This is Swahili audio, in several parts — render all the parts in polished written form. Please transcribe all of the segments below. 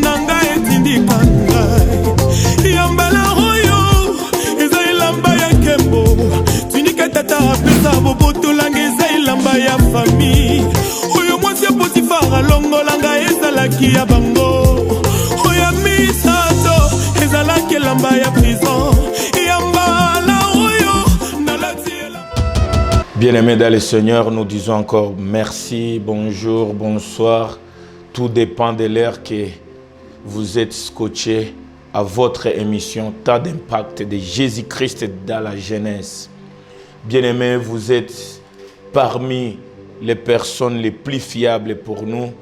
nanga etindika ngai yambala oyo eza elamba ya nkembo tunika tata apesa bobotolanga eza elamba ya famille oyo mwasi ya Potifara longolanga ezalaki ya bango oyo misato ezalaki elamba ya prison yambala oyo nalati. Bien-aimés dans le Seigneur, nous disons encore merci, bonjour, bonsoir. Tout dépend de l'heure que vous êtes scotché à votre émission Temps d'impact de Jésus-Christ dans la jeunesse. Bien-aimés, vous êtes parmi les personnes les plus fiables pour nous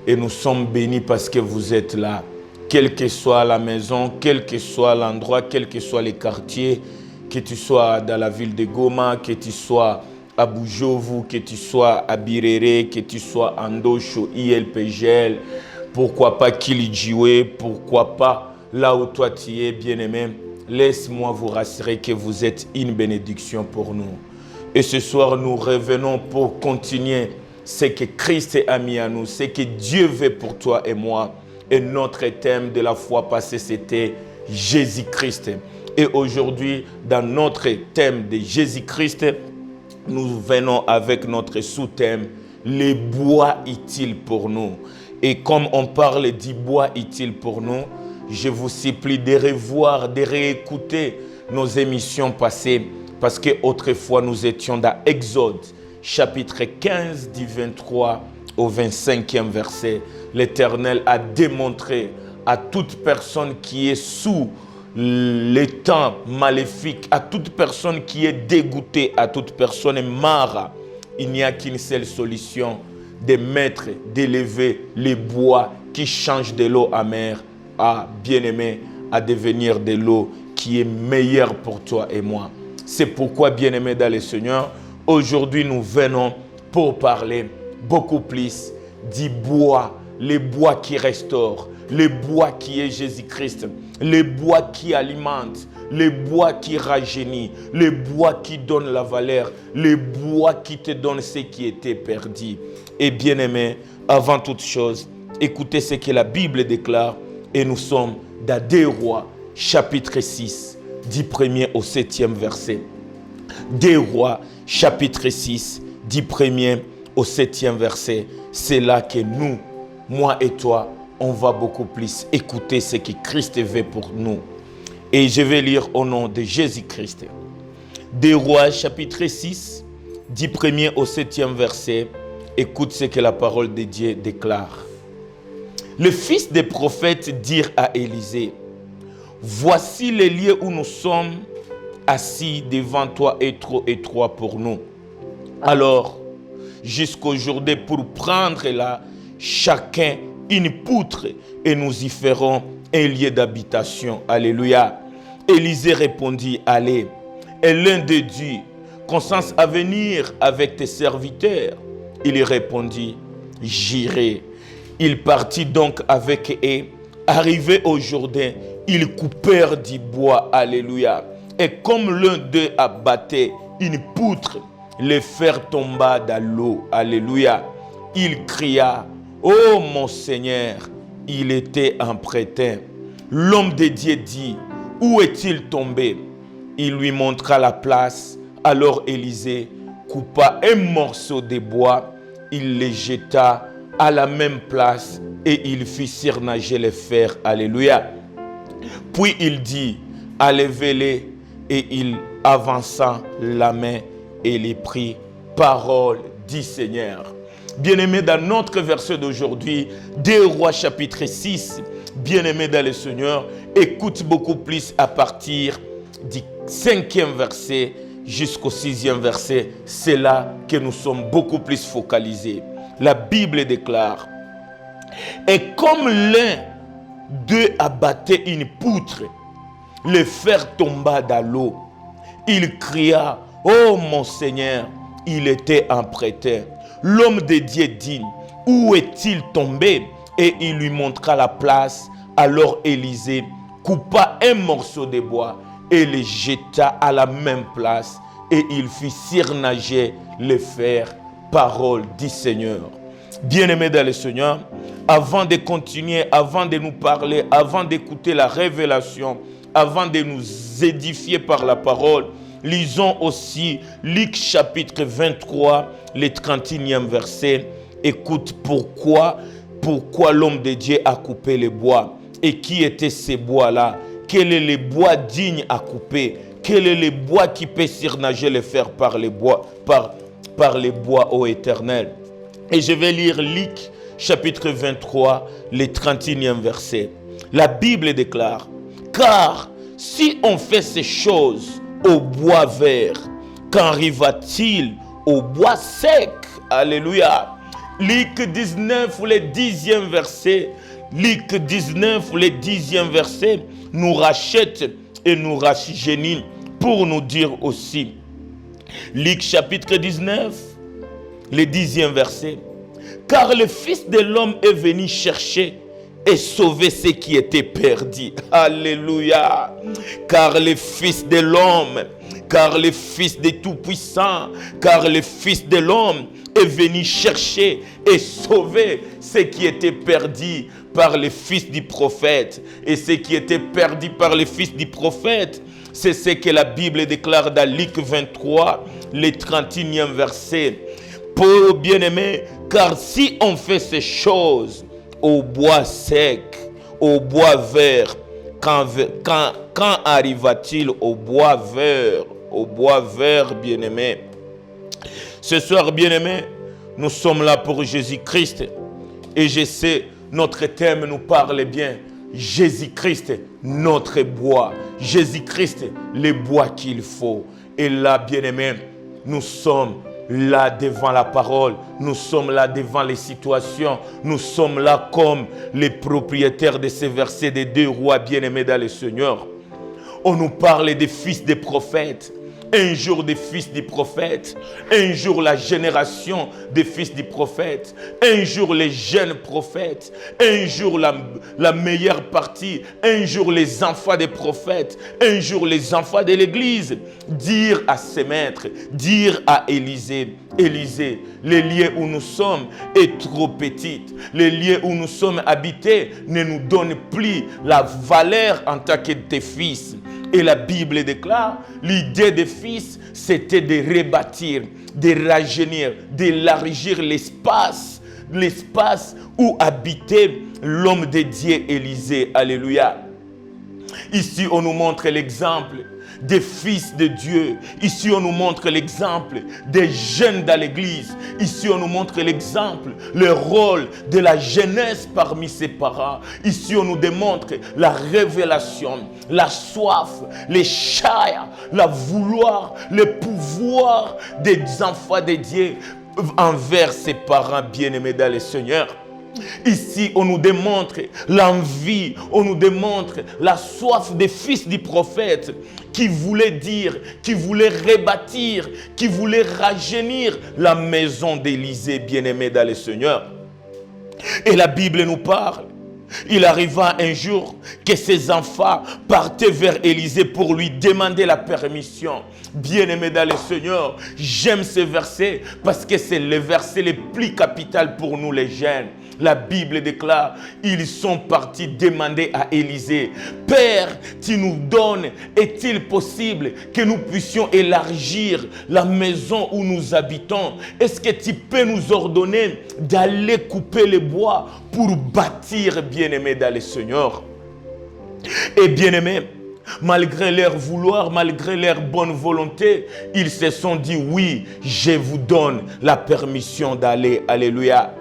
et nous sommes bénis parce que vous êtes là. Quelle que soit la maison, quel que soit l'endroit, quel que soit les quartiers, que tu sois dans la ville de Goma, que tu sois à Boujovu, que tu sois à Birere, que tu sois à Ndosho, ILPGL, pourquoi pas Kilijoué, pourquoi pas là où toi tu es, bien-aimé, laisse-moi vous rassurer que vous êtes une bénédiction pour nous. Et ce soir, nous revenons pour continuer ce que Christ a mis à nous, ce que Dieu veut pour toi et moi. Et notre thème de la fois passée, c'était Jésus-Christ. Et aujourd'hui, dans notre thème de Jésus-Christ, nous venons avec notre sous-thème, les bois utiles pour nous. Et comme on parle du bois utile pour nous, je vous supplie de revoir, de réécouter nos émissions passées, parce qu'autrefois nous étions dans Exode, chapitre 15, du 23 au 25e verset. L'Éternel a démontré à toute personne qui est sous les temps maléfiques, à toute personne qui est dégoûtée, à toute personne marre, il n'y a qu'une seule solution, de mettre, d'élever les bois qui changent de l'eau amère à, bien-aimé, à devenir de l'eau qui est meilleure pour toi et moi. C'est pourquoi, bien-aimé dans le Seigneur, aujourd'hui nous venons pour parler beaucoup plus du bois, les bois qui restaurent, le bois qui est Jésus-Christ, le bois qui alimente, le bois qui rajeunit, le bois qui donne la valeur, le bois qui te donne ce qui était perdu. Et bien aimé, avant toute chose, écoutez ce que la Bible déclare et nous sommes dans 2 Rois, chapitre 6, du 1er au 7e verset. 2 Rois, chapitre 6, du 1er au 7e verset. C'est là que nous, moi et toi, on va beaucoup plus écouter ce que Christ veut pour nous. Et je vais lire au nom de Jésus-Christ. 2 Rois, chapitre 6, du 1er au 7e verset. Écoute ce que la parole de Dieu déclare. Le fils des prophètes dirent à Élisée, voici les lieux où nous sommes assis devant toi est trop étroit pour nous. Alors, jusqu'aujourd'hui, pour prendre là, chacun une poutre et nous y ferons un lieu d'habitation. Alléluia. Élisée répondit, allez. Et l'un d'eux dit, consens à venir avec tes serviteurs. Il répondit, j'irai. Il partit donc avec eux. Arrivé au Jourdain, ils coupèrent du bois. Alléluia. Et comme l'un d'eux abattait une poutre, le fer tomba dans l'eau. Alléluia. Il cria, oh mon Seigneur, il était un prêteur. L'homme de Dieu dit, où est-il tombé? Il lui montra la place. Alors Élisée coupa un morceau de bois, il le jeta à la même place et il fit surnager le fer. Alléluia. Puis il dit, enlevez-les, et il avança la main et les prit. Parole du Seigneur. Bien-aimés, dans notre verset d'aujourd'hui, 2 Rois chapitre 6, bien-aimés dans le Seigneur, écoute beaucoup plus à partir du 5e verset jusqu'au 6e verset. C'est là que nous sommes beaucoup plus focalisés. La Bible déclare, et comme l'un d'eux abattait une poutre, le fer tomba dans l'eau. Il cria, oh mon Seigneur, il était un prêteur. L'homme de Dieu dit, où est-il tombé? Et il lui montra la place. Alors Élisée coupa un morceau de bois et le jeta à la même place. Et il fit surnager le fer. Parole du Seigneur. Bien-aimés dans le Seigneur, avant de continuer, avant de nous parler, avant d'écouter la révélation, avant de nous édifier par la parole, lisons aussi Luc chapitre 23, le 31e verset. Écoute pourquoi l'homme de Dieu a coupé les bois et qui étaient ces bois-là. Quel est le bois digne à couper? Quel est le bois qui peut surnager le fer par les bois, par les bois, ô Éternel? Et je vais lire Luc chapitre 23, le 31e verset. La Bible déclare: car si on fait ces choses au bois vert, qu'arriva-t-il au bois sec? Alléluia. Luc 19, le 10e verset. Luc 19, le 10e verset nous rachète et nous rajeunit pour nous dire aussi. Luc chapitre 19, le 10e verset. Car le Fils de l'homme est venu chercher et sauver ceux qui étaient perdus. Alléluia. Car le Fils de l'homme, car le Fils de Tout-Puissant, car le Fils de l'homme est venu chercher et sauver ceux qui étaient perdus par le fils du prophète. Et ceux qui étaient perdus par le fils du prophète, c'est ce que la Bible déclare dans Luc 23, le 31e verset. Pour bien-aimés, car si on fait ces choses au bois sec, au bois vert, quand arriva-t-il au bois vert? Au bois vert, bien-aimés. Ce soir, bien-aimés, nous sommes là pour Jésus-Christ. Et je sais, notre thème nous parle bien. Jésus-Christ, notre bois. Jésus-Christ, le bois qu'il faut. Et là, bien-aimés, nous sommes là devant la parole. Nous sommes là devant les situations. Nous sommes là comme les propriétaires de ces versets des 2 rois bien-aimés dans le Seigneur. On nous parle des fils des prophètes. Un jour des fils du prophète, un jour la génération des fils du prophète, un jour les jeunes prophètes, un jour la meilleure partie, un jour les enfants des prophètes, un jour les enfants de l'église. Dire à ses maîtres, dire à Élisée: Élisée, le lieu où nous sommes est trop petit, le lieu où nous sommes habités ne nous donne plus la valeur en tant que tes fils. Et la Bible déclare, l'idée des fils, c'était de rebâtir, de rajeunir, d'élargir l'espace où habitait l'homme de Dieu Élisée. Alléluia. Ici, on nous montre l'exemple des fils de Dieu. Ici, on nous montre l'exemple des jeunes dans l'église. Ici, on nous montre l'exemple, le rôle de la jeunesse parmi ses parents. Ici, on nous démontre la révélation, la soif, les chars, la vouloir, le pouvoir des enfants de Dieu envers ses parents bien-aimés dans le Seigneur. Ici, on nous démontre l'envie, on nous démontre la soif des fils du prophète qui voulaient dire, qui voulaient rebâtir, qui voulaient rajeunir la maison d'Élisée, bien-aimé dans le Seigneur. Et la Bible nous parle. Il arriva un jour que ses enfants partaient vers Élisée pour lui demander la permission. Bien-aimé dans le Seigneur, j'aime ce verset parce que c'est le verset le plus capital pour nous les jeunes. La Bible déclare, ils sont partis demander à Élisée: Père, tu nous donnes, est-il possible que nous puissions élargir la maison où nous habitons? Est-ce que tu peux nous ordonner d'aller couper les bois pour bâtir, bien-aimé dans le Seigneur? Et bien-aimé, malgré leur vouloir, malgré leur bonne volonté, ils se sont dit: oui, je vous donne la permission d'aller. Alléluia.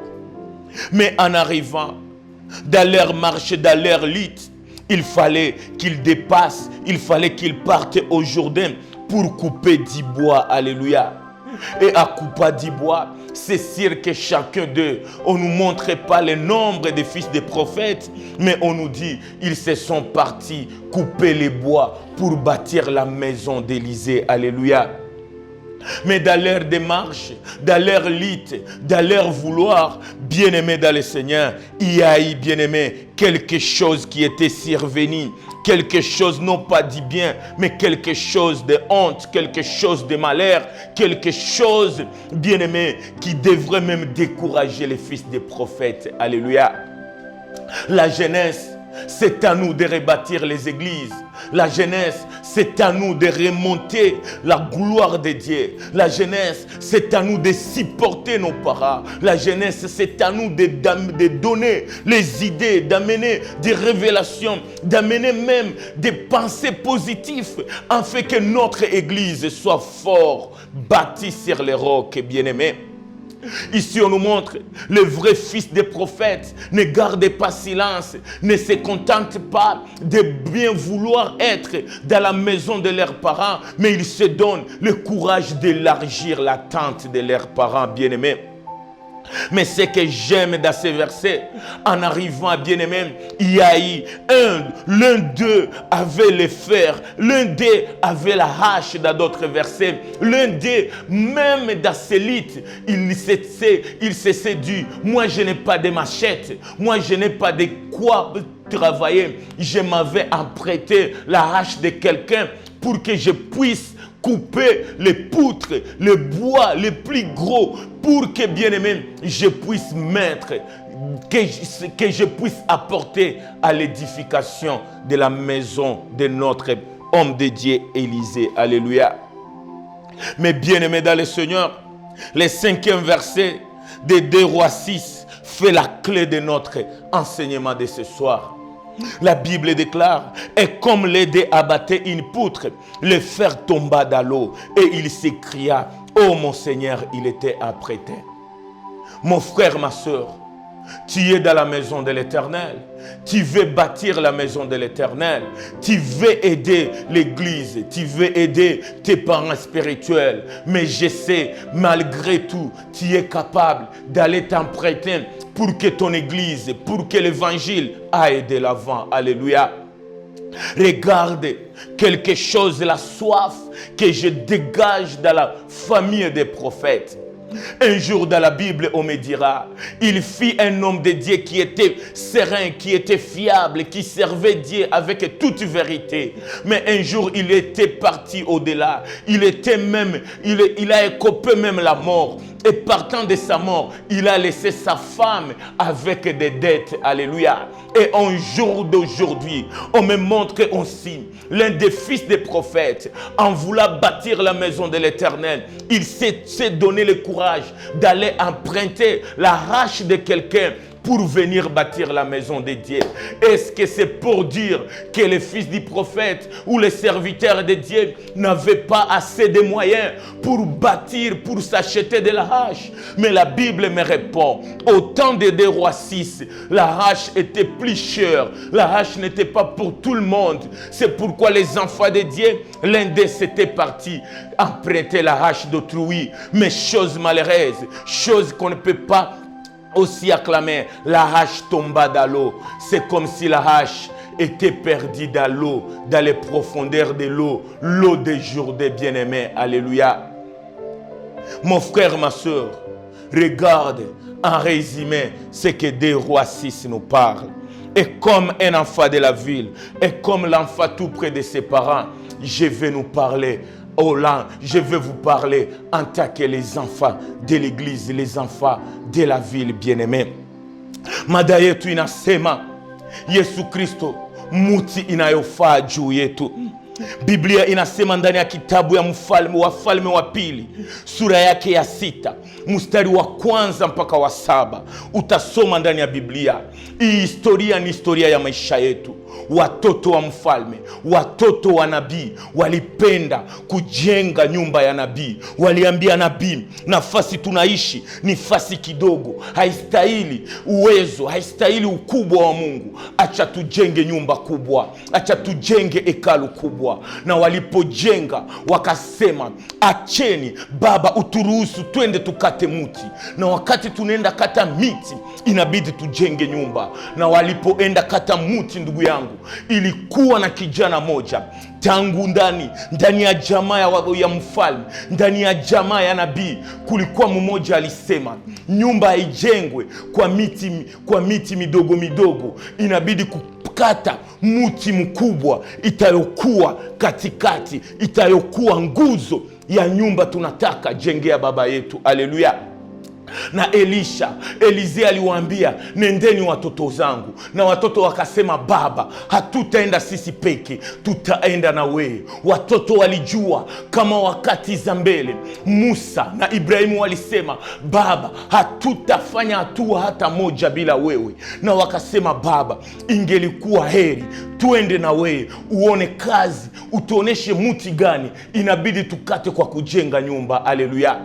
Mais en arrivant, dans leur marche, dans leur lutte, il fallait qu'ils dépassent, il fallait qu'ils partent au Jourdain pour couper 10 bois. Alléluia. Et à couper 10 bois, c'est sûr que chacun d'eux, on ne nous montrait pas le nombre des fils des prophètes, mais on nous dit, ils se sont partis couper les bois pour bâtir la maison d'Élisée. Alléluia. Mais dans leur démarche, dans leur lutte, dans leur vouloir, bien-aimé dans le Seigneur, il y a eu, bien-aimé, quelque chose qui était survenu. Quelque chose, non pas dit bien, mais quelque chose de honte, quelque chose de malheur, quelque chose, bien-aimé, qui devrait même décourager les fils des prophètes. Alléluia. La jeunesse, c'est à nous de rebâtir les églises. La jeunesse, c'est à nous de remonter la gloire de Dieu. La jeunesse, c'est à nous de supporter nos parents. La jeunesse, c'est à nous de donner les idées, d'amener des révélations, d'amener même des pensées positives, afin que notre église soit fort, bâtie sur les rocs, bien-aimés. Ici, on nous montre le vrai fils des prophètes ne garde pas silence, ne se contente pas de bien vouloir être dans la maison de leurs parents, mais ils se donnent le courage d'élargir la tente de leurs parents bien-aimés. Mais ce que j'aime dans ces versets, en arrivant à bien-aimé, il y a eu l'un d'eux avait le fer, l'un d'eux avait la hache dans d'autres versets, l'un d'eux, même dans ses luttes, il s'est dit, moi je n'ai pas de machette, moi je n'ai pas de quoi travailler, je m'avais emprunté la hache de quelqu'un pour que je puisse couper les poutres, le bois le plus gros, pour que, bien-aimé, je puisse mettre, que je puisse apporter à l'édification de la maison de notre homme de Dieu, Élisée. Alléluia. Mais bien-aimé dans le Seigneur, le 5e verset de 2 Rois 6 fait la clé de notre enseignement de ce soir. La Bible déclare, et comme les dés abattaient une poutre, le fer tomba dans l'eau et il s'écria, oh mon Seigneur, il était apprêté. Mon frère, ma soeur, tu es dans la maison de l'Éternel. Tu veux bâtir la maison de l'Éternel. Tu veux aider l'église. Tu veux aider tes parents spirituels. Mais je sais, malgré tout, tu es capable d'aller t'emprunter pour que ton église, pour que l'évangile aille de l'avant. Alléluia. Regarde quelque chose, la soif que je dégage dans la famille des prophètes. Un jour dans la Bible, on me dira, il fit un homme de Dieu qui était serein, qui était fiable, qui servait Dieu avec toute vérité. Mais un jour, il était parti au-delà. Il a écopé même la mort. Et partant de sa mort, il a laissé sa femme avec des dettes. Alléluia. Et un jour d'aujourd'hui, on me montre aussi l'un des fils des prophètes, en voulant bâtir la maison de l'Éternel, il s'est donné le courage d'aller emprunter la hache de quelqu'un pour venir bâtir la maison de Dieu. Est-ce que c'est pour dire que les fils du prophète ou les serviteurs de Dieu n'avaient pas assez de moyens pour bâtir, pour s'acheter de la hache? Mais la Bible me répond, au temps de 2 Rois 6, la hache était plus chère. La hache n'était pas pour tout le monde. C'est pourquoi les enfants de Dieu, l'un d'eux s'était parti emprunter la hache d'autrui. Mais chose malheureuse, chose qu'on ne peut pas aussi acclamé, la hache tomba dans l'eau. C'est comme si la hache était perdue dans l'eau, dans les profondeurs de l'eau, l'eau des jours des bien-aimés. Alléluia. Mon frère, ma soeur, regarde en résumé ce que 2 Rois 6 nous parle. Et comme un enfant de la ville, et comme l'enfant tout près de ses parents, je vais nous parler. Oh là, je vais vous parler en tant que les enfants de l'église, les enfants de la ville bien-aimée. Mada yetu inasema Yesu Kristo muti inayofaa juu yetu. Biblia inasema ndani ya kitabu ya Wafalme wa pili, sura yake ya 6, mstari wa 1 mpaka wa 7. Utasoma ndani ya Biblia. Hii historia ni historia ya maisha yetu. Watoto wa mfalme, watoto wa nabii walipenda kujenga nyumba ya nabii. Waliambia nabii, nafasi tunaishi ni nafasi kidogo, haistahili uwezo, haistahili ukubwa wa Mungu. Acha tujenge nyumba kubwa, acha tujenge hekalu kubwa. mkubwa, na walipojenga wakasema, acheni baba uturuhusu twende tukate mti, na wakati tunaenda kata miti inabidi tujenge nyumba. Na walipoenda kata mti, ndugu yangu, ilikuwa na kijana moja tangu ndani ya jamaa ya mfalme, ndani ya jamaa ya nabii, kulikuwa mmoja alisema, nyumba haijengwe kwa miti midogo midogo, inabidi kukata mti mkubwa itayokuwa katikati, itayokuwa nguzo ya nyumba tunataka jengea baba yetu. Haleluya. Na Elize aliwaambia, nendeni watoto zangu. Na watoto wakasema, baba, hatutaenda sisi peke, tutaenda na wewe. Watoto walijua kama wakati za mbele Musa na Ibrahimu walisema, baba, hatutafanya hatua hata moja bila wewe. Na wakasema, baba, ingelikuwa heri tuende na wewe, uone kazi, utuoneshe mti gani inabidi tukate kwa kujenga nyumba. Haleluya.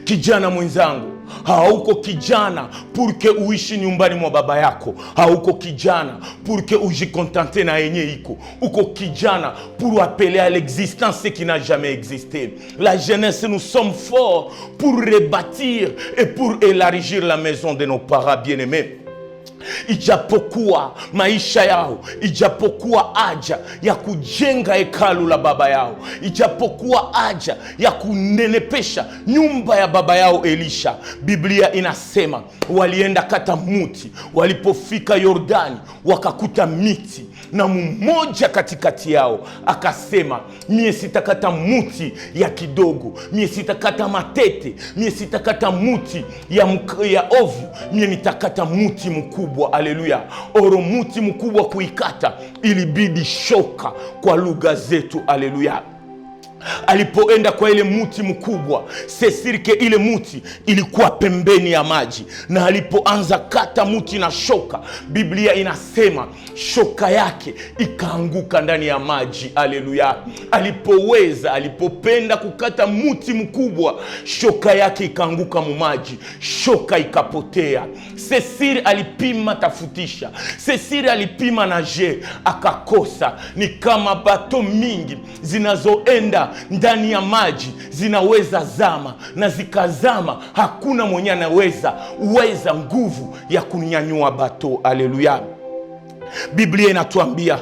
Kijana mwenzangu, hauko kijana purke uishi nyumbani mwa baba yako. Hauko kijana purke ujikontente na yenye iko. Uko kijana pour appeler à l'existence ce qui n'a jamais existé. La jeunesse, nous sommes forts pour rebâtir et pour élargir la maison de nos parents bien-aimés. Ijapokuwa maisha yao, ijapokuwa haja ya kujenga hekalu la baba yao, ijapokuwa haja ya kunenepesha nyumba ya baba yao Elisha, Biblia inasema walienda kata mti. Walipofika Yordani wakakuta miti, na mmoja katikati yao akasema, mie sitakata mti ya kidogo, mie sitakata matete, mie sitakata mti ya ovu, mie nitakata mti mkubwa. Haleluya. Oro mti mkubwa kuikata ilibidi shoka kwa lugha zetu. Haleluya. Alipoenda kwa ile mti mkubwa, sesirike ile mti ilikuwa pembeni ya maji, na alipoanza kata mti na shoka, Biblia inasema shoka yake ikaanguka ndani ya maji. Haleluya. Alipopenda kukata mti mkubwa, shoka yake ikaanguka mu maji, shoka ikapotea. Sesiri alipima tafutisha, Sesiri alipima naje, akakosa. Ni kama bato mingi zinazoenda ndani ya maji zinaweza zama, na zikazama hakuna mwenye anaweza nguvu ya kunyanyua bato. Haleluya. Biblia inatuambia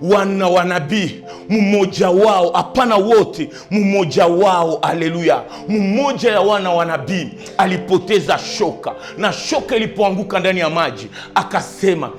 wana wa nabii, mmoja wao, hapana wote, mmoja wao, haleluya, mmoja ya wana wa nabii alipoteza shoka, na shoka ilipoanguka ndani ya maji akasema,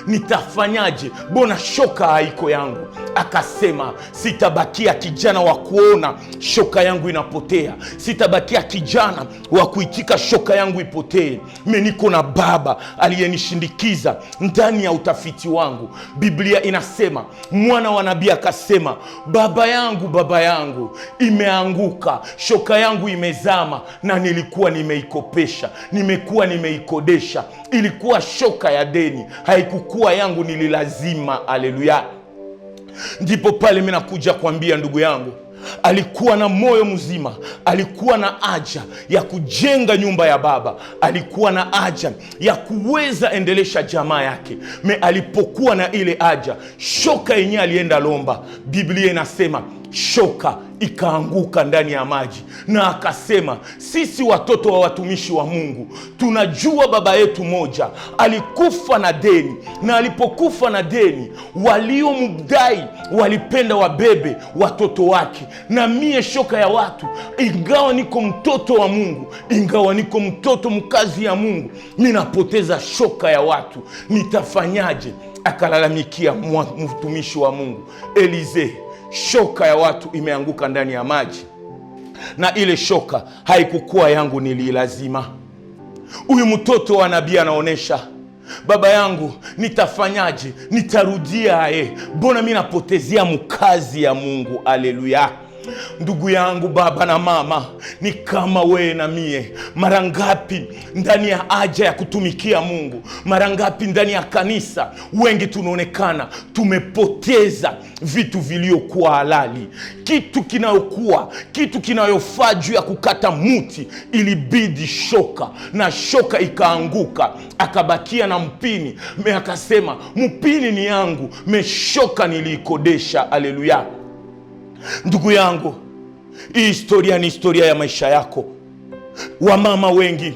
nitafanyaje? Bona shoka haiko yangu. Akasema, sitabakia kijana wa kuona shoka yangu inapotea, sitabakia kijana wa kuitika shoka yangu ipotee. Niko na baba aliyenishindikiza ndani ya utafiti wangu. Biblia inasema mwana wa nabii akasema, baba yangu, imeanguka, shoka yangu imezama, na nilikuwa nimeikopesha, nimekuwa nimeikodesha. Ilikuwa shoka ya deni, haikukuwa yangu, nililazima. Haleluya. Ndipo pale mimi nakuja kuambia ndugu yangu, alikuwa na moyo mzima, alikuwa na haja ya kujenga nyumba ya baba, alikuwa na haja ya kuweza endelesha jamaa yake. Alipokuwa na ile haja, shoka yenyewe alienda lomba. Biblia inasema shoka ikaanguka ndani ya maji, na akasema, sisi watoto wa watumishi wa Mungu tunajua baba yetu moja alikufa na deni, na alipokufa na deni, waliomdai walipenda wabebe watoto wake. Na mie shoka ya watu, ingawa niko mtoto wa Mungu, ingawa niko mtoto mkazi ya Mungu, ninapoteza shoka ya watu, nitafanyaje? Akalalamikia mtumishi wa Mungu Elize, shoka ya watu imeanguka ndani ya maji, na ile shoka haikukuwa yangu, nililazima. Huyu mtoto wa nabii anaonesha, baba yangu, nitafanyaje? Nitarudia mbona mimi napotezea mkazi ya Mungu? Haleluya. Ndugu yangu, baba na mama, ni kama wewe na mie. Mara ngapi ndani ya haja ya kutumikia Mungu, mara ngapi ndani ya kanisa, wengi tunaonekana tumepoteza vitu vilivyokuwa halali. Kitu kinayofaa juu ya kukata muti, ilibidi shoka, na shoka ikaanguka, akabakia na mpini. Akasema mpini ni yangu, shoka niliikodesha. Haleluya. Ndugu yangu, hii historia ni historia ya maisha yako. Wamama wengi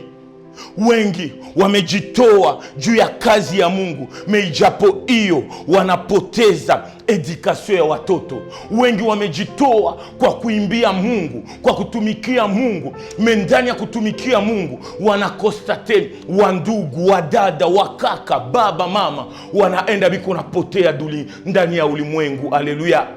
wamejitoa juu ya kazi ya Mungu, ijapo hiyo wanapoteza edukasyon ya watoto. Wengi wamejitoa kwa kuimbia Mungu, kwa kutumikia Mungu, ndani ya kutumikia Mungu wanakostate wandugu, wadada, wakaka, baba, mama, wanaenda biko napotea ndani ya ulimwengu. Haleluya.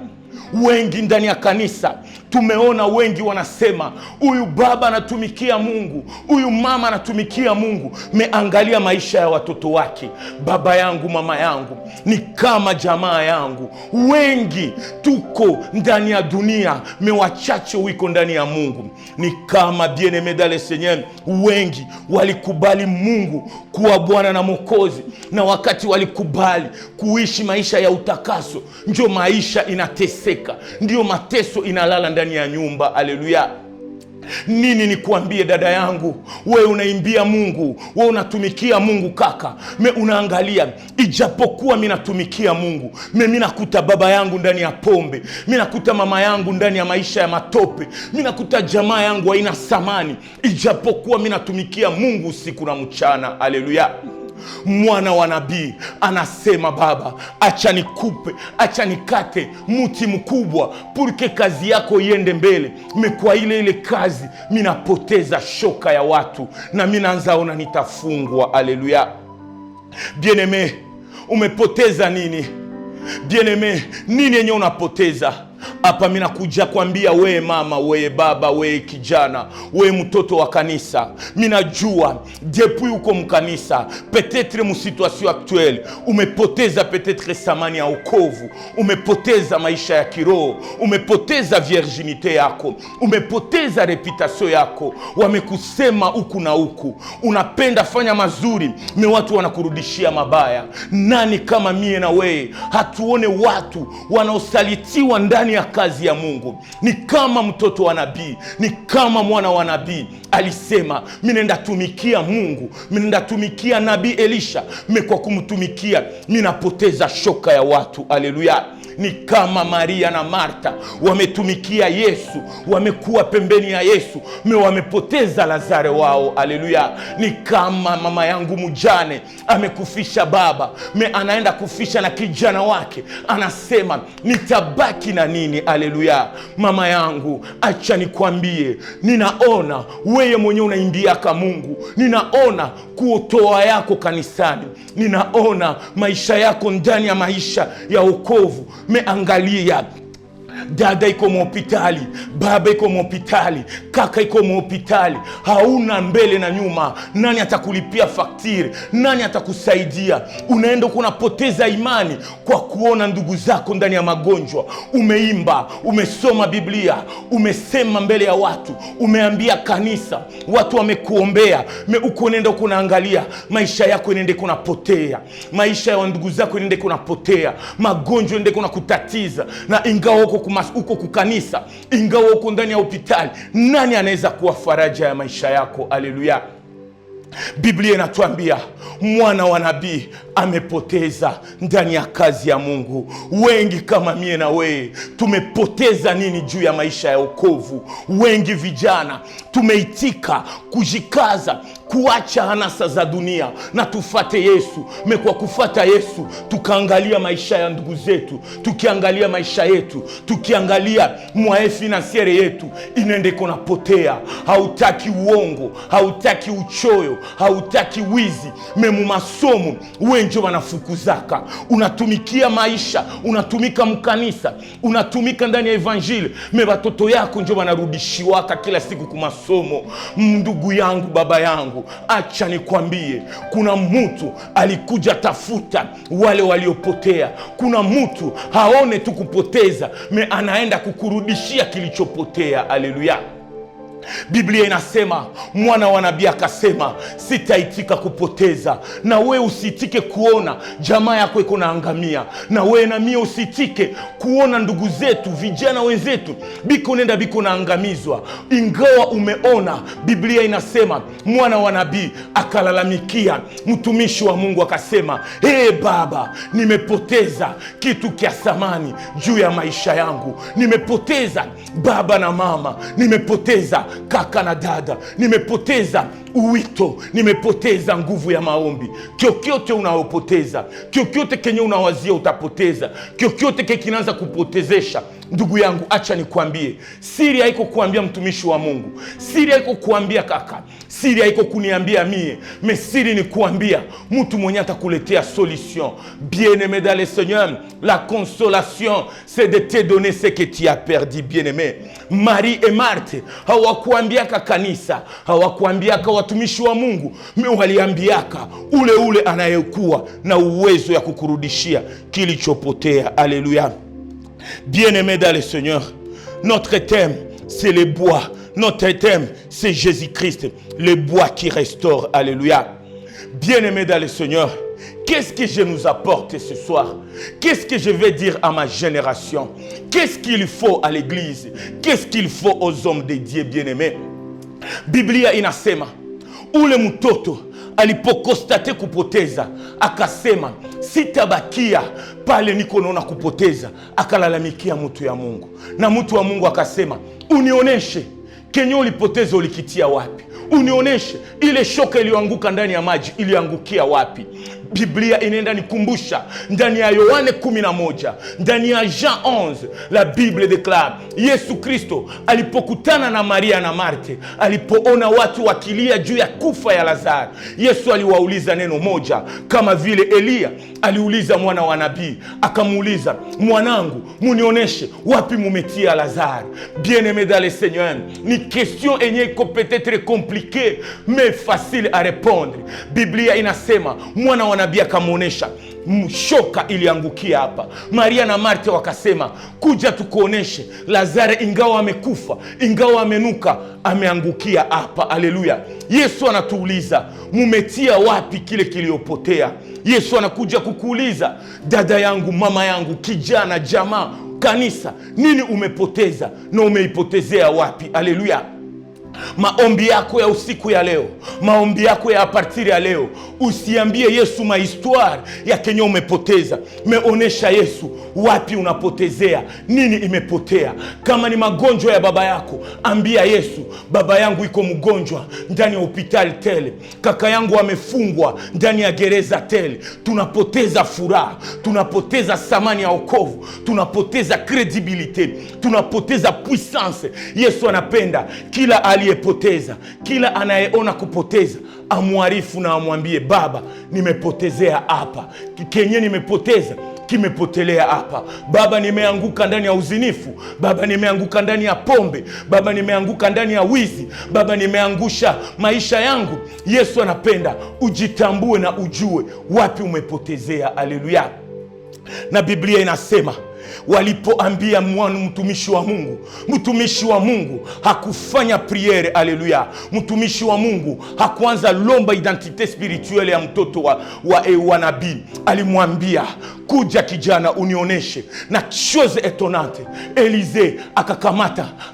Wengi ndani ya kanisa tumeona wengi wanasema huyu baba anatumikia Mungu, huyu mama anatumikia Mungu. Meangalia maisha ya watoto wake. Baba yangu, mama yangu ni kama jamaa yangu. Wengi tuko ndani ya dunia, wachache wiko ndani ya Mungu. Ni kama bien-aimé dans le Seigneur, wengi walikubali Mungu kuwa Bwana na Mwokozi, na wakati walikubali kuishi maisha ya utakaso, ndio maisha inateseka, ndio mateso inalala ndani ya nyumba. Haleluya. Nini nikuambie dada yangu, wewe unaimbia Mungu, wewe unatumikia Mungu kaka, unaangalia, ijapokuwa mimi natumikia Mungu, mimi nakuta baba yangu ndani ya pombe, mimi nakuta mama yangu ndani ya maisha ya matope, mimi nakuta jamaa yangu haina samani, ijapokuwa mimi natumikia Mungu usiku na mchana. Haleluya. Mwana wa nabii anasema, baba, acha nikupe, acha nikate muti mkubwa purke kazi yako iende mbele. Kwa ile kazi minapoteza shoka ya watu, na minaanzaona nitafungwa. Haleluya. Bien-aimé, umepoteza nini? Bien-aimé, nini yenye unapoteza? Hapa mina kuja kuambia we mama, we baba, we kijana, we mtoto wa kanisa. Mina jua depuis uko mkanisa, peut-être mu situation actuelle umepoteza peut-être samani ya wokovu, umepoteza maisha ya kiroho, umepoteza virginite yako, umepoteza reputation yako. Wamekusema huku na huku, unapenda fanya mazuri, watu wanakurudishia mabaya. Nani kama mie na wewe hatuone watu wanaosalitiwa ndani ya kazi ya Mungu? Ni kama mtoto wa nabii, ni kama mwana wa nabii alisema, mimi nenda tumikia Mungu, mimi nenda tumikia nabii Elisha, kwa kumtumikia mimi napoteza shoka ya watu. Haleluya. Ni kama Maria na Martha wametumikia Yesu, wamekuwa pembeni ya Yesu, wamepoteza Lazaro wao. Haleluya. Ni kama mama yangu mjane amekufisha baba, anaenda kufisha na kijana wake, anasema nitabaki na nini? Haleluya. Mama yangu, acha nikwambie, ninaona wewe mwenyewe unaimbiaka Mungu, ninaona kuotoa yako kanisani, ninaona maisha yako ndani ya maisha ya wokovu. Angalia, dada iko mhospitali, baba iko mhospitali, kaka iko mhospitali, hauna mbele na nyuma. Nani atakulipia faktiri? Nani atakusaidia? Unaenda kunapoteza imani kwa kuona ndugu zako ndani ya magonjwa. Umeimba, umesoma Biblia, umesema mbele ya watu, umeambia kanisa, watu wamekuombea, uko nenda kunaangalia maisha yako inende kunapotea, maisha ya ndugu zako inende kunapotea, magonjwa inende kunakutatiza. Na ingawa uko kukanisa, ingawa uko ndani ya hospitali, nani anaweza kuwa faraja ya maisha yako? Haleluya. Biblia inatuambia mwana wa nabii amepoteza ndani ya kazi ya Mungu. Wengi kama mie na wewe tumepoteza nini juu ya maisha ya wokovu? Wengi vijana tumeitika kujikaza kuacha hanasa za dunia na tufate Yesu. Kwa kufata Yesu tukaangalia maisha ya ndugu zetu, tukiangalia maisha yetu, tukiangalia mwae financiere yetu inende kunapotea. Hautaki uongo, hautaki uchoyo, hautaki wizi, memu masomo wenjo wanafukuzaka. Unatumikia maisha, unatumika mkanisa, unatumika ndani ya evanjili, me watoto yako njo wanarudishiwaka kila siku kumasomo. Ndugu yangu, baba yangu, acha nikwambie, kuna mtu alikuja tafuta wale waliopotea. Kuna mtu haone tu kupoteza, me anaenda kukurudishia kilichopotea. Haleluya. Biblia inasema, mwana wa nabii akasema, sitaitika kupoteza. Na we usitike kuona jamaa yako iko naangamia. Na we na mie usitike kuona ndugu zetu, vijana wenzetu biko nenda biko naangamizwa. Ingawa umeona, Biblia inasema mwana wa nabii akalalamikia mtumishi wa Mungu akasema, Baba, nimepoteza kitu kia thamani juu ya maisha yangu. Nimepoteza baba na mama, nimepoteza kaka na dada, nimepoteza uwito, nimepoteza nguvu ya maombi. Kyokyote unaopoteza, kyokyote kenye unawazia utapoteza, kyokyote kinaanza kupotezesha. Ndugu yangu, acha nikwambie, siri haiko kuambia mtumishi wa Mungu, siri haiko kuambia kaka, siri haiko kuniambia mie, mais siri ni kuambia mtu mwenye atakuletea solution. Bien-aimé dans le Seigneur, la consolation c'est de te donner ce que tu as perdu. Bien-aimé, Marie et Marthe hawakuambiaka kanisa, hawakuambiaka watumishi wa Mungu, me waliambiaka ule anayekuwa na uwezo ya kukurudishia kilichopotea. Alléluia. Bien-aimé dans le Seigneur, notre thème c'est le bois. Notre thème c'est Jésus-Christ, le bois qui restaure. Alléluia. Bien-aimé dans le Seigneur, qu'est-ce que je nous apporte ce soir? Qu'est-ce que je vais dire à ma génération? Qu'est-ce qu'il faut à l'église? Qu'est-ce qu'il faut aux hommes de Dieu, bien-aimés? Biblia inasema, ule mtoto alipokostate kupoteza akasema, sitabakia pale niko naona kupoteza. Akalalamikia mtu ya Mungu, na mtu wa Mungu akasema, unioneshe kenye ulipoteza ulikitia wapi? Unioneshe ile shoka iliyoanguka ndani ya maji iliangukia wapi? Biblia inaenda nikumbusha ndani ya Yohane 11, ndani ya Jean 11, la Bible déclare, Yesu Kristo alipokutana na Maria na Marte, alipoona watu wakilia juu ya kufa ya Lazaro, Yesu aliwauliza neno moja, kama vile Elia aliuliza mwana wa nabii, akamuuliza, mwanangu, munioneshe wapi mumetia Lazaro. Bien-aimé dans le Seigneur, ni question enye iko peut-être compliquée mais facile à répondre. Biblia inasema mwana wa nabii akamuonesha shoka iliangukia hapa. Maria na Martha wakasema, kuja tukuoneshe Lazaro ingawa amekufa, ingawa amenuka, ameangukia hapa. Haleluya. Yesu anatuuliza, mumetia wapi kile kiliopotea? Yesu anakuja kukuuliza, dada yangu, mama yangu, kijana, jamaa, kanisa, nini umepoteza na umeipotezea wapi? Haleluya. Maombi yako ya usiku ya leo, maombi yako ya partir ya leo, usiambie Yesu mahistoire ya kenye umepoteza. Meonesha Yesu wapi unapotezea, nini imepotea. Kama ni magonjwa ya baba yako, ambia Yesu, baba yangu iko mgonjwa ndani ya hospitali tele, kaka yangu amefungwa ndani ya gereza tele. Tunapoteza furaha, tunapoteza thamani ya wokovu, tunapoteza credibility, tunapoteza puissance. Yesu anapenda kila aliyepoteza, kila anayeona kupoteza, amwarifu na amwambie, baba, nimepotezea hapa, kenye nimepoteza kimepotelea hapa. Baba, nimeanguka ndani ya uzinifu. Baba, nimeanguka ndani ya pombe. Baba, nimeanguka ndani ya wizi. Baba, nimeangusha maisha yangu. Yesu anapenda ujitambue na ujue wapi umepotezea. Haleluya. Na Biblia inasema, walipoambia mtumishi wa Mungu hakufanya priere. Haleluya. Mtumishi wa Mungu hakuanza lomba identite spirituelle ya mtoto wa nabii. Alimwambia, kuja kijana unioneshe. Na chose étonnante, Elize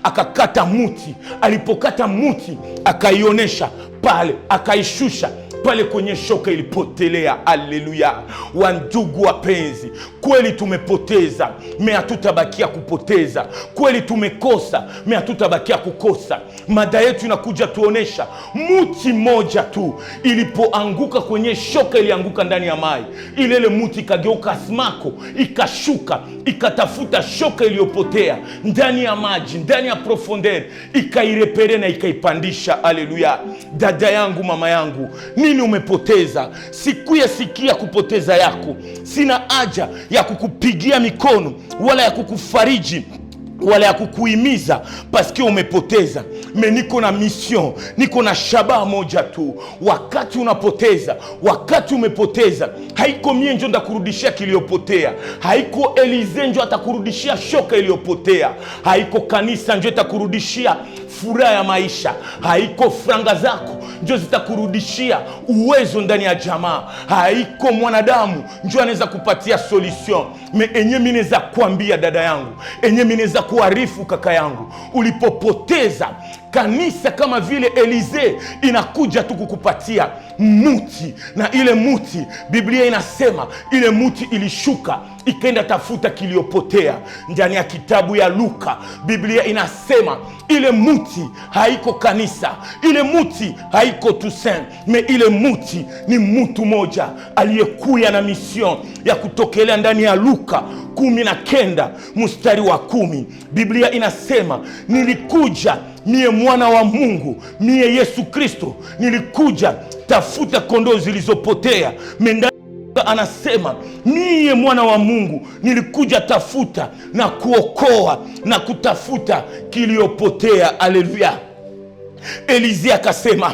akakata muti. Alipokata muti, akaionesha pale, akaishusha pale kwenye shoka ilipotelea. Haleluya. Wandugu wapenzi, kweli tumepoteza, me hatutabakia kupoteza. Kweli tumekosa, me hatutabakia kukosa. Mada yetu inakuja tuonesha muti moja tu ilipoanguka kwenye shoka, ilianguka ndani ya mai. Ile muti ikageuka asmako, ikashuka, ikatafuta shoka iliyopotea ndani ya maji, ndani ya profondeur, ikairepere na ikaipandisha. Haleluya. Dada yangu, mama yangu, nini umepoteza? Sikia kupoteza yako. Sina haja ya kukupigia mikono wala ya kukufariji wala ya kukuhimiza paske umepoteza. Niko na mission, niko na shabaha moja tu. Wakati unapoteza, wakati umepoteza, haiko mie njo ndakurudishia kiliopotea, haiko Elize njo atakurudishia shoka iliyopotea, haiko kanisa njo itakurudishia furaha ya maisha, haiko franga zako njo zitakurudishia uwezo ndani ya jamaa, haiko mwanadamu njo anaweza kupatia solution. Enye mimi naweza kuambia dada yangu, enye mimi naweza kuarifu kaka yangu, ulipopoteza, kanisa kama vile Elize inakuja tu kukupatia muti, na ile muti Biblia inasema ile muti ilishuka ikaenda tafuta kiliopotea. Ndani ya kitabu ya Luka Biblia inasema ile muti haiko kanisa, ile muti haiko Toussaint, ile muti ni mtu moja aliyekuya na mission ya kutokelea. Ndani ya Luka 19 mstari wa 10 Biblia inasema, nilikuja mie mwana wa Mungu, mie Yesu Kristo, nilikuja tafuta kondoo zilizopotea. Anasema mie mwana wa Mungu nilikuja tafuta na kuokoa na kutafuta kiliopotea. Haleluya. Elize akasema,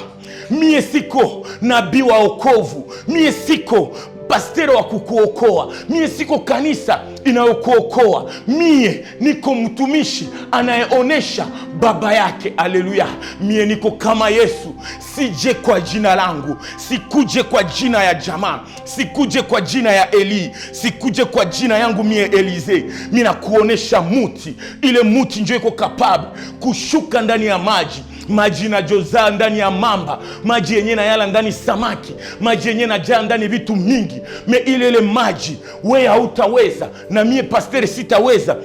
mie siko nabii wa wokovu, mie siko pastero wa kukuokoa, mie siko kanisa inayokuokoa, mie niko mtumishi anayeonesha baba yake. Haleluya. Mie niko kama Yesu, sije kwa jina langu, sikuje kwa jina ya jamaa, sikuje kwa jina ya Eli, sikuje kwa jina yangu mie Elize. Mimi nakuonesha muti, ile muti ndio iko capable kushuka ndani ya maji, maji na joza ndani ya mamba, maji yenye na yala ndani samaki, maji yenye na jaa ndani vitu mingi. Ile maji wewe hautaweza na mie pastere sitaweza.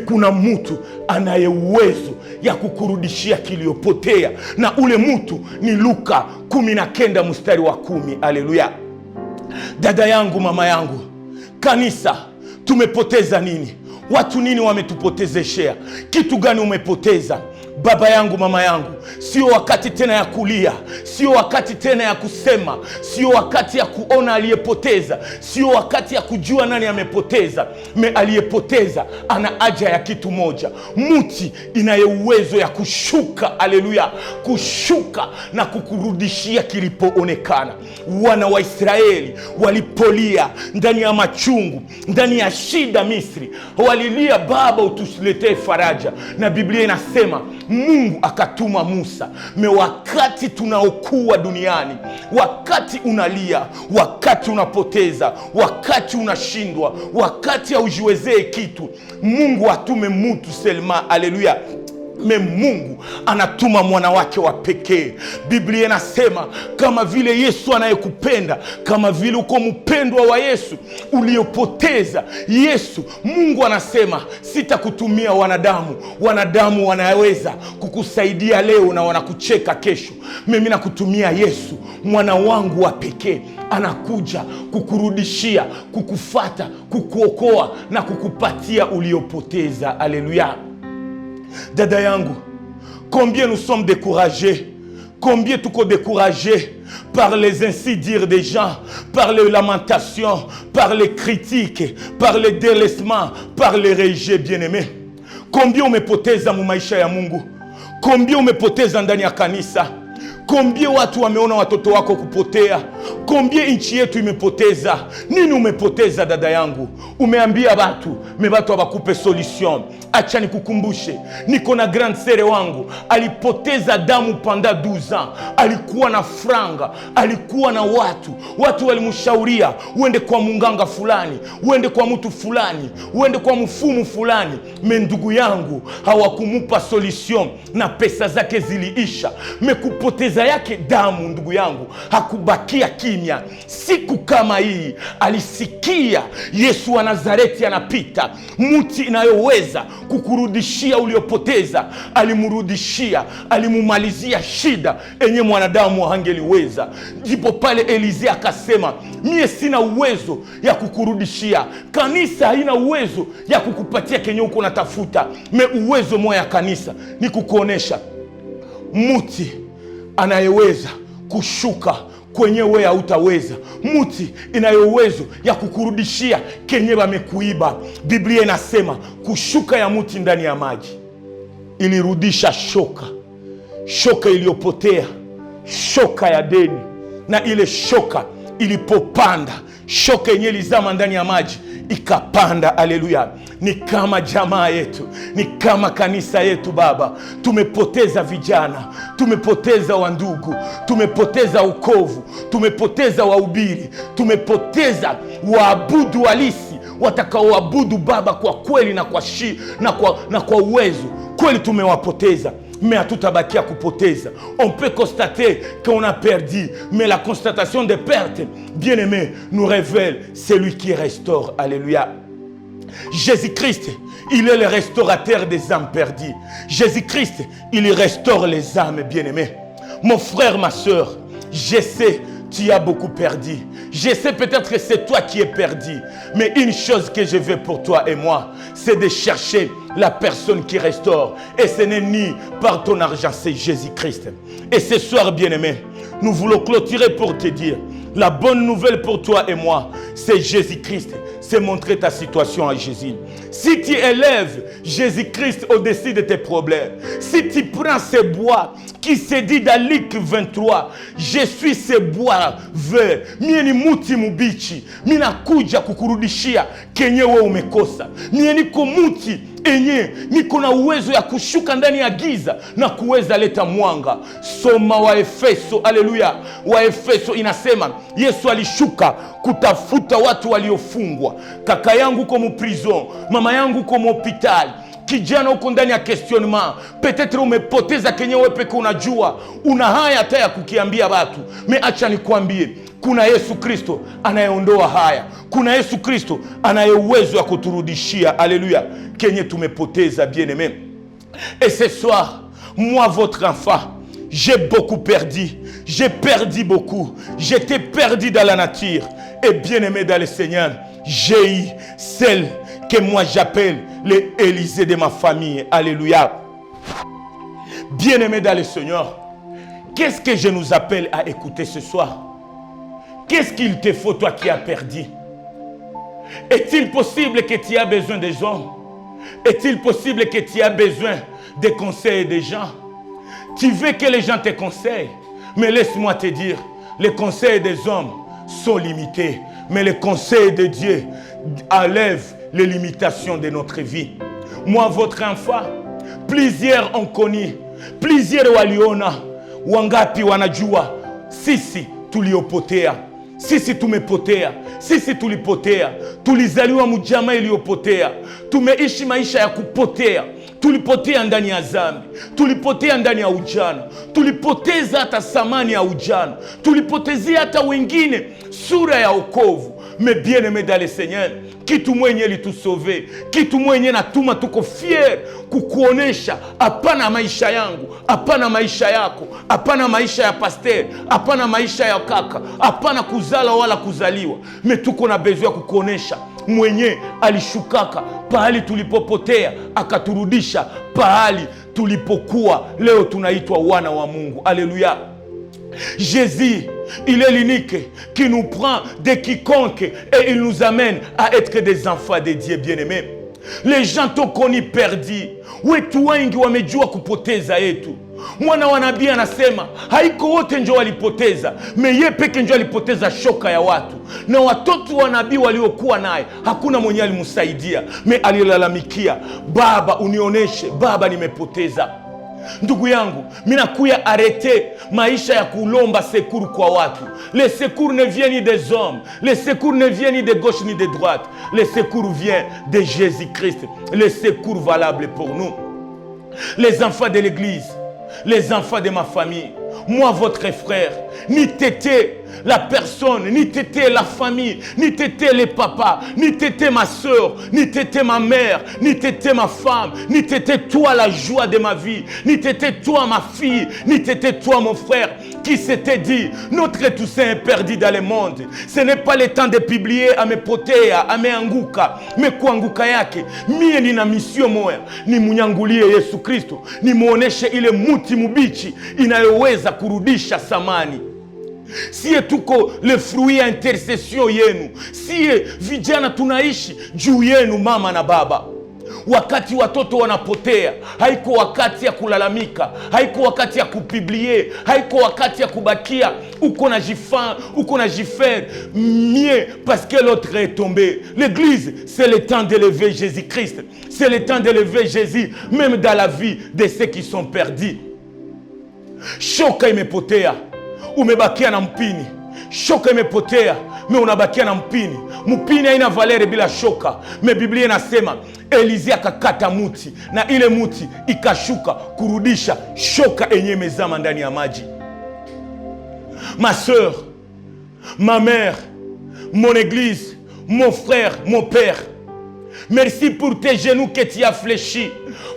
Kuna mtu anaye uwezo ya kukurudishia kiliopotea, na ule mtu ni Luka 19 mstari wa 10. Haleluya. Dada yangu, mama yangu, kanisa tumepoteza nini? Watu nini wametupotezeshea? Kitu gani umepoteza? Baba yangu, mama yangu, sio wakati tena ya kulia, sio wakati tena ya kusema, sio wakati ya kuona aliyepoteza, sio wakati ya kujua nani amepoteza. Aliyepoteza ana haja ya kitu moja, muti inaye uwezo ya kushuka. Haleluya. Kushuka na kukurudishia kilipoonekana. Wana wa Israeli walipolia ndani ya machungu, ndani ya shida Misri, walilia, Baba utuletee faraja, na Biblia inasema Mungu akatuma Musa. Wakati tunaokuwa duniani, wakati unalia, wakati unapoteza, wakati unashindwa, wakati haujiwezee kitu, Mungu atume mtu selma. Haleluya. Mungu anatuma mwana wake wa pekee. Biblia inasema kama vile Yesu anayekupenda, kama vile uko mpendwa wa Yesu uliopoteza Yesu, Mungu anasema sitakutumia wanadamu. Wanadamu wanaweza kukusaidia leo na wanakucheka kesho. Mimi nakutumia Yesu, mwana wangu wa pekee. Anakuja kukurudishia, kukufata, kukuokoa na kukupatia uliopoteza. Haleluya. Dada yangu, combien nous sommes découragés, combien tuko découragés par les ainsi dire des gens, par les lamentations, par les critiques, par les délaissements, par les rejets, bien-aimés. Combien umepoteza mu maisha ya Mungu, combien umepoteza ndani ya kanisa, combien watu wameona watoto wako kupotea, combien nchi yetu imepoteza. Nini umepoteza dada yangu? Umeambia watu, watu hawakupe solution. Acha nikukumbushe, niko na grand sere wangu alipoteza damu panda 12 ans. Alikuwa na franga, alikuwa na watu walimshauria uende kwa munganga fulani, uende kwa mtu fulani, uende kwa mfumu fulani. Ndugu yangu hawakumupa solution na pesa zake ziliisha. Kupoteza yake damu, ndugu yangu, hakubakia kimya. Siku kama hii alisikia Yesu wa Nazareti anapita, mti inayoweza kukurudishia uliopoteza alimrudishia, alimumalizia shida enye mwanadamu hangeliweza. Ndipo pale Elisee akasema, mie sina uwezo ya kukurudishia, kanisa haina uwezo ya kukupatia kenye uko natafuta, me uwezo moya ya kanisa ni kukuonesha mti anayeweza kushuka kwenye wewe hautaweza, mti inayowezo ya kukurudishia kenye wamekuiba. Biblia inasema kushuka ya mti ndani ya maji ilirudisha shoka iliyopotea, shoka ya deni. Na ile shoka ilipopanda, shoka yenye ilizama ndani ya maji ikapanda. Haleluya! Ni kama jamaa yetu, ni kama kanisa yetu Baba, tumepoteza vijana, tumepoteza wandugu, tumepoteza ukovu, tumepoteza wahubiri, tumepoteza waabudu halisi watakaoabudu Baba kwa kweli na kwa uwezo. Kweli tumewapoteza, mais hatutabakia kupoteza. On peut constater qu'on a perdu, mais la constatation des pertes, bien aimé, nous révèle celui qui restaure. Alléluia. Jésus-Christ, il est le restaurateur des âmes perdues. Jésus-Christ, il restaure les âmes, bien-aimés. Mon frère, ma soeur, je sais, tu as beaucoup perdu. Je sais peut-être que c'est toi qui es perdu. Mais une chose que je veux pour toi et moi, c'est de chercher la personne qui restaure. Et ce n'est ni par ton argent, c'est Jésus-Christ. Et ce soir, bien-aimé, nous voulons clôturer pour te dire, la bonne nouvelle pour toi et moi, c'est Jésus-Christ. C'est montrer ta situation à Jésus. Si tu élèves Jésus-Christ au-dessus de tes problèmes, si tu prends ce bois qui se dit dans Luc 23, je suis ce bois vert, mie ni muti mubichi, mina kuja kukurudishia kenye wewe umekosa. Mie niko muti enye niko na uwezo ya kushuka ndani ya giza na kuweza leta mwanga. Soma Waefeso, haleluya. Waefeso inasema Yesu alishuka kutafuta watu waliofungwa. Kaka yangu uko mu prison, mama yangu uko mu hospitali, kijana uko ndani ya questionnement, peut-être umepoteza kenye wewe peke unajua, una haya hata ya kukiambia watu. Me acha nikwambie, kuna Yesu Kristo anayeondoa haya. Kuna Yesu Kristo anaye uwezo wa kuturudishia, haleluya, kenye tumepoteza, bien-aimé. Et ce soir, moi votre enfant, j'ai beaucoup perdu. J'ai perdu beaucoup. J'étais perdu dans la nature. Et bien-aimé dans le Seigneur, j'ai eu celle que moi j'appelle les Élisée de ma famille. Alléluia. Bien-aimé dans le Seigneur, qu'est-ce que je nous appelle à écouter ce soir? Qu'est-ce qu'il te faut, toi qui as perdu? Est-il possible que tu aies besoin des hommes? Est-il possible que tu aies besoin des conseils des gens? Tu veux que les gens te conseillent? Mais laisse-moi te dire, les conseils des hommes sont limités. Mais les conseils de Dieu enlèvent les limitations de notre vie. Moi, votre enfant, plusieurs ont connu, plusieurs waliona, wangapi wanajua, sisi tuliopotea. Sisi tumepotea, sisi tulipotea, tulizaliwa mujama iliyopotea, tumeishi maisha ya kupotea, tulipotea ndani ya dhambi, tulipotea ndani ya ujana, tulipoteza hata thamani ya ujana, tulipotezea hata wengine sura ya wokovu. Mais bien-aimé dans le Seigneur, kitu mwenye litusauve, kitu mwenye natuma tuko fier kukuonesha, hapana maisha yangu, hapana maisha yako, hapana maisha ya pasteur, hapana maisha ya kaka, hapana kuzala wala kuzaliwa. Me tuko na besoin ya kukuonesha mwenye alishukaka pahali tulipopotea, akaturudisha pahali tulipokuwa. Leo tunaitwa wana wa Mungu. Alléluia. Jésus, il est l'unique qui nous prend de quiconque et il nous amène à être des enfants de Dieu, bien-aimés. Les gens t'ont connu perdu. Wetu wengi wamejua kupoteza yetu. Mwana wa nabii anasema haiko wote ndio walipoteza, meye peke ndio alipoteza shoka ya watu. Na watoto wa nabii waliokuwa naye hakuna mwenye alimsaidia, me alilalamikia, Baba unioneshe, Baba nimepoteza. Ndugu yangu, mina kuya arete maisha ya kulomba secours kwa watu. Les secours ne viennent ni des hommes, les secours ne viennent ni de gauche ni de droite. Les secours viennent de Jésus-Christ, les secours valables pour nous. Les enfants de l'église, les enfants de ma famille, moi votre frère, ni tété, la personne, ni t'étais la famille, ni t'étais les papas, ni t'étais ma soeur, ni t'étais ma mère, ni t'étais ma femme, ni t'étais toi la joie de ma vie, ni t'étais toi ma fille, ni t'étais toi mon frère, qui s'était dit, notre Toussaint est perdu dans le monde. Ce n'est pas le temps de publier amepotea, ameanguka, mekuanguka yake. Mie nina misio moya, ni munyangulie Yesu Kristo, ni muoneshe ile muti mubichi inayoweza kurudisha samani. Siye tuko le fruit ya intercession yenu, siye vijana tunaishi juu yenu mama na baba. Wakati watoto wanapotea, haiko wakati ya kulalamika, haiko wakati ya kupiblie, haiko wakati ya kubakia uko na jifer mieux parce que l'autre est tombé. L'église, c'est le temps d'élever Jésus-Christ, c'est le temps d'élever Jésus même dans la vie de ceux qui sont perdus. Shoka imepotea, umebakia na mpini. Shoka imepotea, me unabakia na mpini. Mpini haina valere bila shoka. Me Biblia inasema Elizi akakata muti na ile muti ikashuka kurudisha shoka enye mezama ndani ya maji. Ma sœur, ma mère, mon église, mon frère, mon père, merci pour tes genoux que tu as fléchis,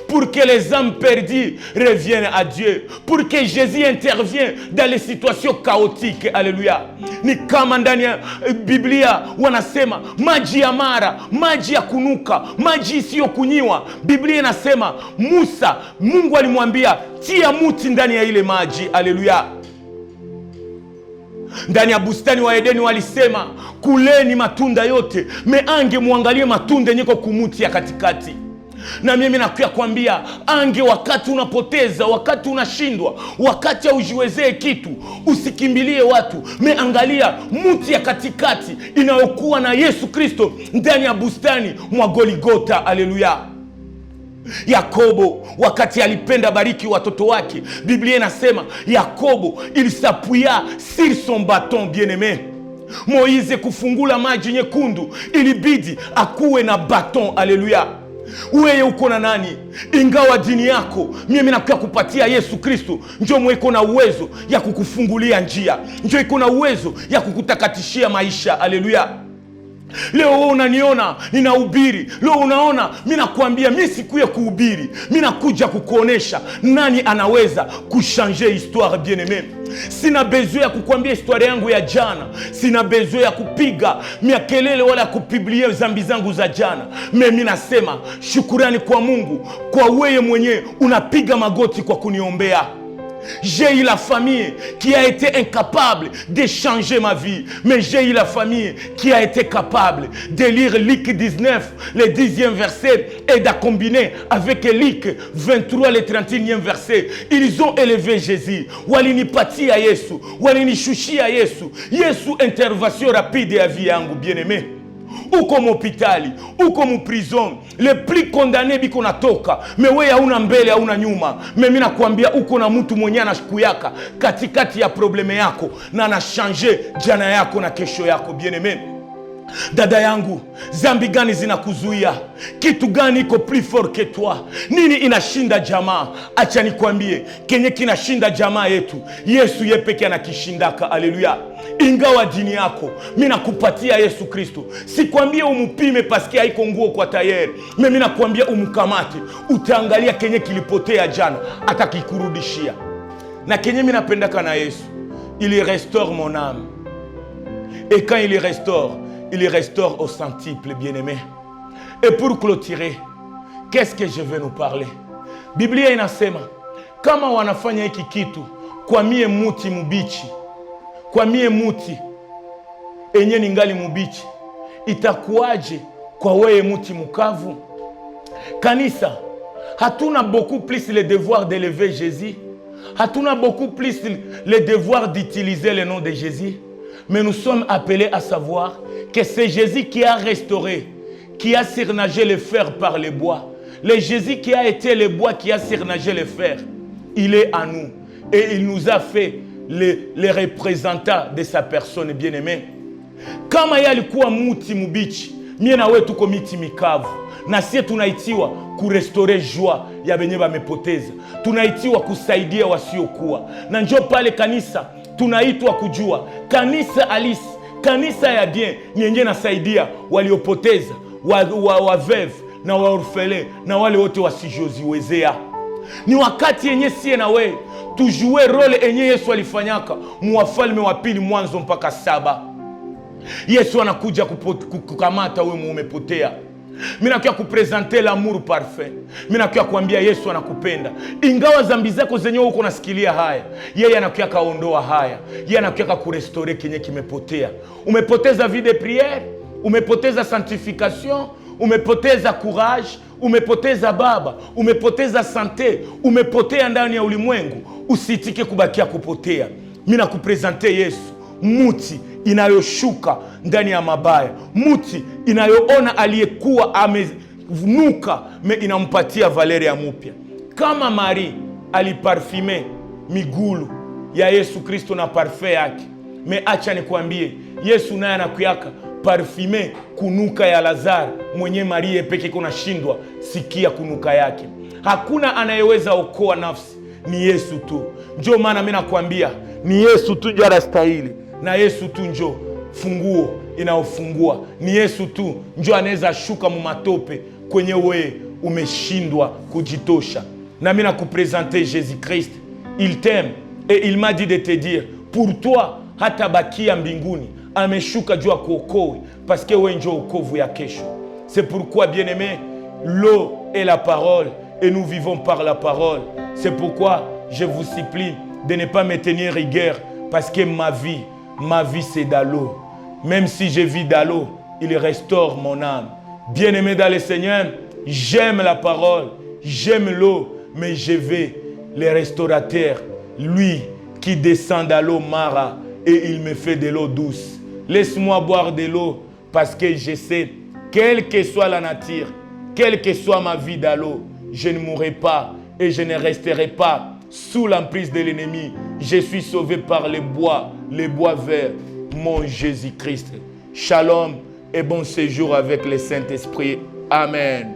pour que les âmes perdues reviennent à Dieu, pour que Jésus intervienne dans les situations chaotiques. Alléluia. Ni kama ndani ya Biblia wanasema maji ya mara, maji ya kunuka, maji isiyo kunyiwa. Biblia inasema Musa, Mungu alimwambia tia muti ndani ya ile maji. Alléluia. Ndani ya bustani wa Edeni walisema kuleni matunda yote, meange muangalie matunda nyeko kumuti ya katikati. Na mimi nakuya kuambia ange wakati unapoteza, wakati unashindwa, wakati haujiwezee kitu, usikimbilie watu, meangalia muti ya katikati inayokuwa na Yesu Kristo ndani ya bustani mwa Golgotha. Haleluya. Yakobo wakati alipenda bariki watoto wake, Biblia inasema Yakobo il s'appuya sur son bâton bien-aimé. Moize kufungula maji nyekundu ilibidi akuwe na baton. Haleluya. Wewe uko na nani? Ingawa dini yako, mimi nakuya kupatia Yesu Kristo, njoo mweko na uwezo ya kukufungulia njia, njoo iko na uwezo ya kukutakatishia maisha. Haleluya. Leo unaniona ninahubiri, leo unaona mimi nakwambia mimi sikuye kuhubiri, mimi nakuja kukuonesha nani anaweza kuchanger histoire bien-aimé. Sina besoin ya kukwambia historia yangu ya jana, sina besoin ya kupiga miakelele wala kupiblia zambi zangu za jana. Mimi nasema shukurani kwa Mungu kwa wewe mwenyewe unapiga magoti kwa kuniombea. J'ai eu la famille qui a été incapable de changer ma vie. Mais j'ai eu la famille qui a été capable de lire Luc 19, le 10e verset, et de combiner avec Luc 23, le 31e verset. Ils ont élevé Jésus. Walinipatia Yesu, walinishushia Yesu. Yesu intervention rapide ya vie yangu bien-aimé. Uko mhopitali, uko mprison, le plus condamné biko natoka, mewe hauna mbele hauna nyuma. Mimi nakwambia uko na mtu mwenye anashikuyaka katikati ya probleme yako na anashanje jana yako na kesho yako bien-aimé. Dada yangu, zambi gani zinakuzuia? Kitu gani iko plus fort que toi? Nini inashinda jamaa? Acha nikwambie, kenye kinashinda jamaa yetu, Yesu yepeke anakishindaka. Haleluya. Ingawa dini yako, mimi nakupatia Yesu Kristo. Sikwambie umupime paske haiko nguo kwa tayari. Mimi nakwambia umkamate, utaangalia kenye kilipotea jana, atakikurudishia. Na kenye mimi napendaka na Yesu, il restaure mon âme. Et quand il restaure au centuple, bien-aimé. Et pour clôturer, qu'est-ce que je vais nous parler? Biblia inasema, kama wanafanya hiki kitu kwa mie muti mubichi, kwa mie muti enye ningali mubichi, itakuaje kwa wewe muti mukavu? Kanisa, hatuna beaucoup plus le devoir d'élever Jésus, hatuna beaucoup plus le devoir d'utiliser le nom de Jésus, mais nous sommes appelés à savoir que c'est Jésus qui a restauré, qui a surnagé le fer par le bois. Le Jésus qui a été le bois, qui a surnagé le fer, il est à nous. Et il nous a fait les représentants de sa personne bien-aimée. Kama yalikuwa muti mubichi, mie na wetu tuko miti mikavu. Na sie tunaitiwa kurestore joie ya benye bamepoteza. Tunaitiwa kusaidia wasiokuwa. Na njoo pale kanisa, tunaitwa kujua kanisa halisi, kanisa ya bien ni yenye nasaidia waliopoteza, wavevu na waorfele na wale wote wasijoziwezea. Ni wakati yenye sie na we tujue role enye Yesu alifanyaka Wafalme wa Pili mwanzo mpaka 7. Yesu anakuja kukamata wewe umepotea. Mimi nakuja kupresenter l'amour parfait. Mimi nakuja kuambia Yesu anakupenda. Ingawa dhambi zako zenyewe uko nasikilia haya, yeye anakuja kaondoa haya. Yeye anakuja kurestore kenye kimepotea. Umepoteza vie de prière, umepoteza sanctification, umepoteza courage, umepoteza baba, umepoteza sante, umepotea ndani ya ulimwengu. Usitike kubakia kupotea. Mimi nakupresenter Yesu, muti inayoshuka ndani ya mabaya, muti inayoona aliyekuwa amevunuka me inampatia valeri ya mupya. Kama Marie aliparfime migulu ya Yesu Kristo na parfum yake, me acha nikwambie Yesu naye anakuyaka parfime kunuka ya Lazaro mwenye Marie peke kuna shindwa sikia kunuka yake. Hakuna anayeweza okoa nafsi, ni Yesu tu. Ndio maana mimi nakwambia ni Yesu tu ndio anastahili, na Yesu tu njo funguo inaofungua. Ni Yesu tu njo anaweza shuka mumatope kwenye we umeshindwa kujitosha. Na mimi nakupresenter Jésus Christ. Il t'aime et il m'a dit de te dire pour toi hata bakia mbinguni ameshuka jua kuokoe parce que we njo okovu ya kesho. C'est pourquoi bien-aimé, l'eau est la parole et nous vivons par la parole. C'est pourquoi je vous supplie de ne pas me tenir rigueur parce que ma vie c'est dans l'eau. Même si je vis dans l'eau, il restaure mon âme. Bien-aimé dans le Seigneur, j'aime la parole, j'aime l'eau, mais je vais le restaurateur, lui qui descend dans l'eau Mara et il me fait de l'eau douce. Laisse-moi boire de l'eau parce que je sais, quelle que soit la nature, quelle que soit ma vie dans l'eau, je ne mourrai pas et je ne resterai pas sous l'emprise de l'ennemi. Je suis sauvé par les bois verts, mon Jésus-Christ. Shalom et bon séjour avec le Saint-Esprit. Amen.